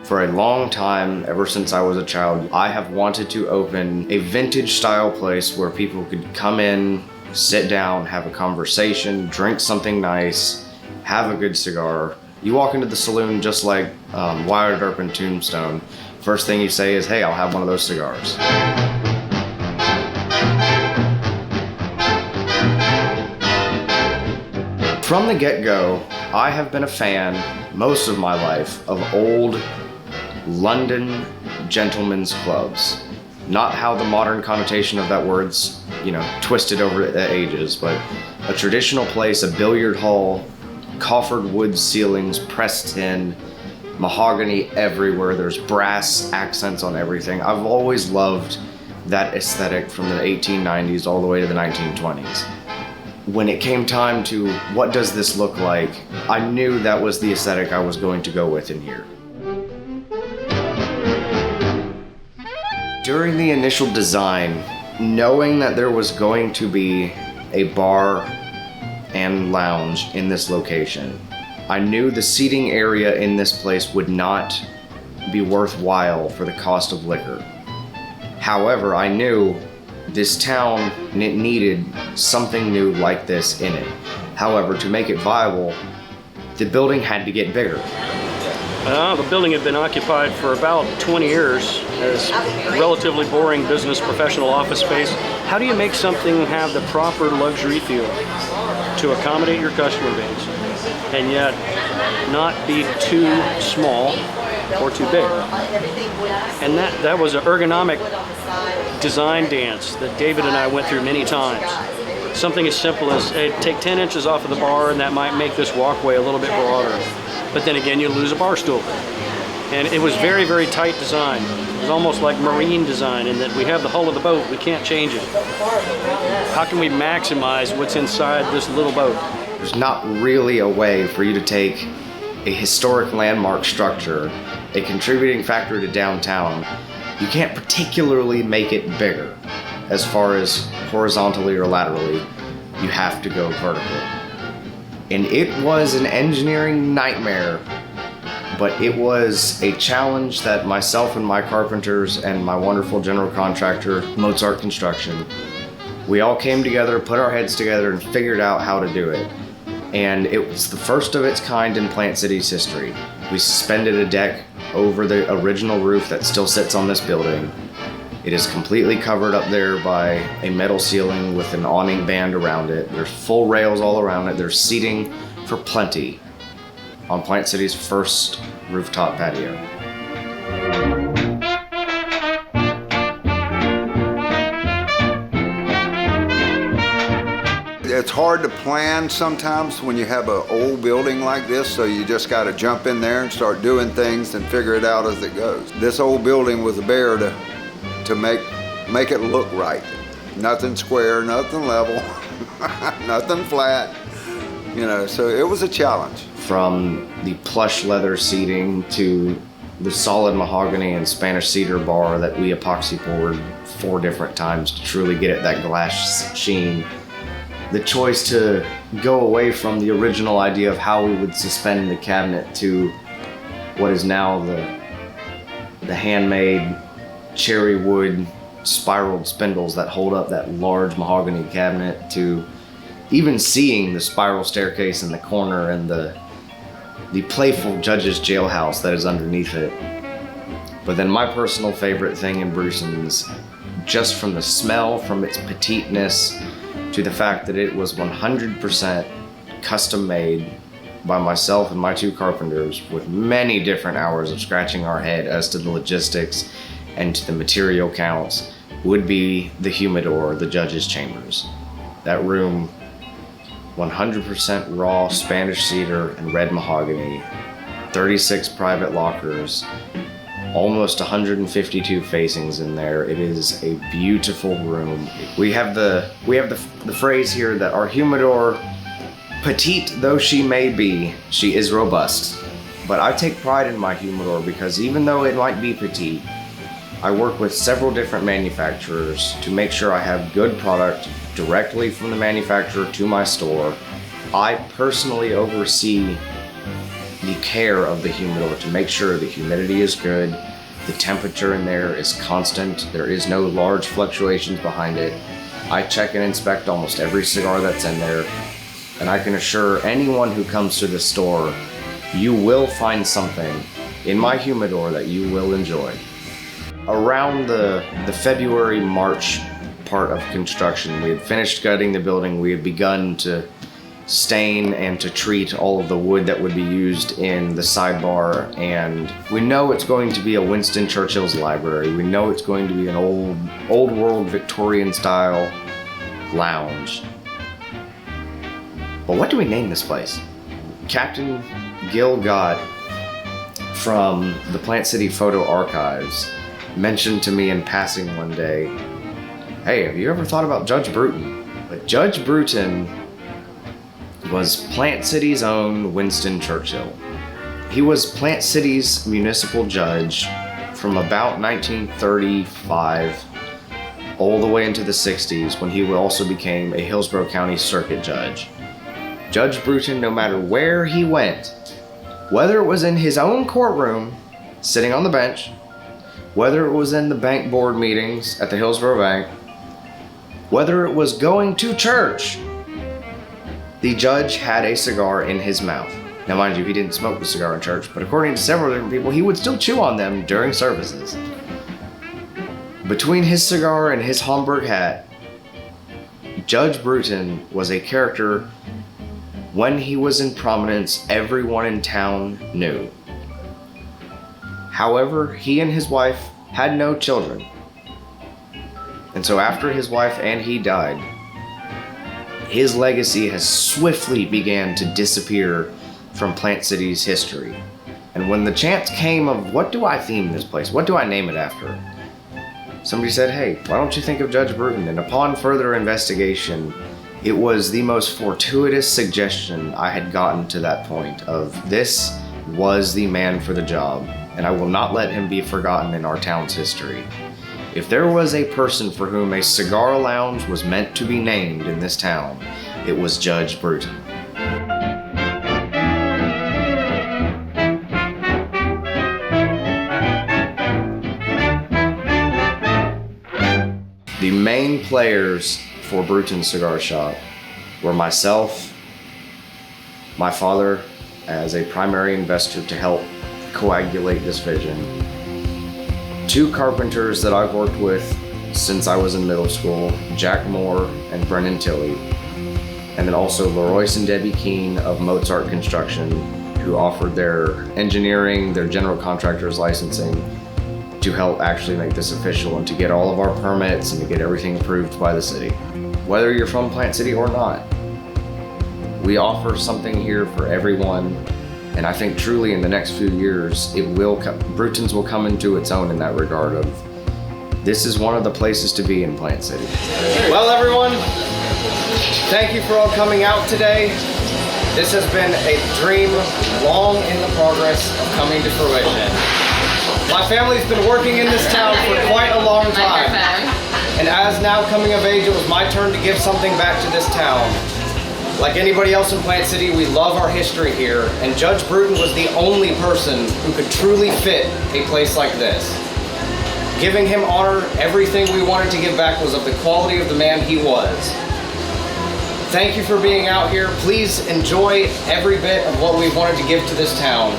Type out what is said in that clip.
For a long time, ever since I was a child, I have wanted to open a vintage style place where people could come in, sit down, have a conversation, drink something nice, have a good cigar. You walk into the saloon just like Wyatt Earp and Tombstone. First thing you say is, hey, I'll have one of those cigars. From the get-go, I have been a fan most of my life of old London gentlemen's clubs. Not how the modern connotation of that word's, twisted over the ages, but a traditional place, a billiard hall, coffered wood ceilings, pressed tin, mahogany everywhere. There's brass accents on everything. I've always loved that aesthetic from the 1890s all the way to the 1920s. When it came time to what does this look like, I knew that was the aesthetic I was going to go with in here. During the initial design, knowing that there was going to be a bar and lounge in this location, I knew the seating area in this place would not be worthwhile for the cost of liquor. However, I knew this town needed something new like this in it. However, to make it viable, the building had to get bigger. The building had been occupied for about 20 years as relatively boring business professional office space. How do you make something have the proper luxury feel to accommodate your customer base and yet not be too small or too big? And that was an ergonomic design dance that David and I went through many times. Something as simple as, hey, take 10 inches off of the bar and that might make this walkway a little bit broader. But then again, you lose a bar stool. And it was very, very tight design. It was almost like marine design in that we have the hull of the boat, we can't change it. How can we maximize what's inside this little boat? There's not really a way for you to take a historic landmark structure, a contributing factor to downtown. You can't particularly make it bigger as far as horizontally or laterally. You have to go vertically. And it was an engineering nightmare, but it was a challenge that myself and my carpenters and my wonderful general contractor, Mozart Construction, we all came together, put our heads together, and figured out how to do it. And it was the first of its kind in Plant City's history. We suspended a deck over the original roof that still sits on this building. It is completely covered up there by a metal ceiling with an awning band around it. There's full rails all around it. There's seating for plenty on Plant City's first rooftop patio. It's hard to plan sometimes when you have an old building like this, so you just got to jump in there and start doing things and figure it out as it goes. This old building was a bear to make it look right. Nothing square, nothing level, nothing flat, so it was a challenge. From the plush leather seating to the solid mahogany and Spanish cedar bar that we epoxy poured 4 different times to truly get it that glass sheen. The choice to go away from the original idea of how we would suspend the cabinet to what is now the handmade cherry wood spiraled spindles that hold up that large mahogany cabinet, to even seeing the spiral staircase in the corner and the playful judge's jailhouse that is underneath it. But then my personal favorite thing in Bruton's, just from the smell, from its petiteness, to the fact that it was 100% custom made by myself and my 2 carpenters, with many different hours of scratching our head as to the logistics and to the material counts, would be the humidor, the judge's chambers. That room, 100% raw Spanish cedar and red mahogany, 36 private lockers, almost 152 facings in there. It is a beautiful room. We have the phrase here that our humidor, petite though she may be, she is robust. But I take pride in my humidor because even though it might be petite, I work with several different manufacturers to make sure I have good product directly from the manufacturer to my store. I personally oversee the care of the humidor to make sure the humidity is good, the temperature in there is constant, there is no large fluctuations behind it. I check and inspect almost every cigar that's in there, and I can assure anyone who comes to this store, you will find something in my humidor that you will enjoy. Around the February, March part of construction, we had finished gutting the building, we had begun to stain and to treat all of the wood that would be used in the sidebar, and we know it's going to be a Winston Churchill's library. We know it's going to be an old world Victorian style lounge. But what do we name this place? Captain Gil Gott from the Plant City Photo Archives mentioned to me in passing one day, hey, have you ever thought about Judge Bruton? But Judge Bruton was Plant City's own Winston Churchill. He was Plant City's municipal judge from about 1935 all the way into the 60s, when he also became a Hillsborough County Circuit Judge. Judge Bruton, no matter where he went, whether it was in his own courtroom, sitting on the bench, whether it was in the bank board meetings at the Hillsborough Bank, whether it was going to church, the judge had a cigar in his mouth. Now mind you, he didn't smoke the cigar in church, but according to several different people, he would still chew on them during services. Between his cigar and his Homburg hat, Judge Bruton was a character. When he was in prominence, everyone in town knew. However, he and his wife had no children. And so after his wife and he died, his legacy has swiftly began to disappear from Plant City's history. And when the chance came of, what do I theme this place? What do I name it after? Somebody said, hey, why don't you think of Judge Bruton? And upon further investigation, it was the most fortuitous suggestion I had gotten to that point of this was the man for the job, and I will not let him be forgotten in our town's history. If there was a person for whom a cigar lounge was meant to be named in this town, it was Judge Bruton. The main players for Bruton Cigar Shop were myself, my father as a primary investor to help coagulate this vision, two carpenters that I've worked with since I was in middle school, Jack Moore and Brennan Tilley, and then also Leroyce and Debbie Keene of Mozart Construction, who offered their engineering, their general contractor's licensing to help actually make this official and to get all of our permits and to get everything approved by the city. Whether you're from Plant City or not, we offer something here for everyone. And I think truly in the next few years, Bruton's will come into its own in that regard of, this is one of the places to be in Plant City. Well, everyone, thank you for all coming out today. This has been a dream long in the progress of coming to fruition. My family's been working in this town for quite a long time. And as now coming of age, it was my turn to give something back to this town. Like anybody else in Plant City, we love our history here, and Judge Bruton was the only person who could truly fit a place like this. Giving him honor, everything we wanted to give back was of the quality of the man he was. Thank you for being out here. Please enjoy every bit of what we wanted to give to this town.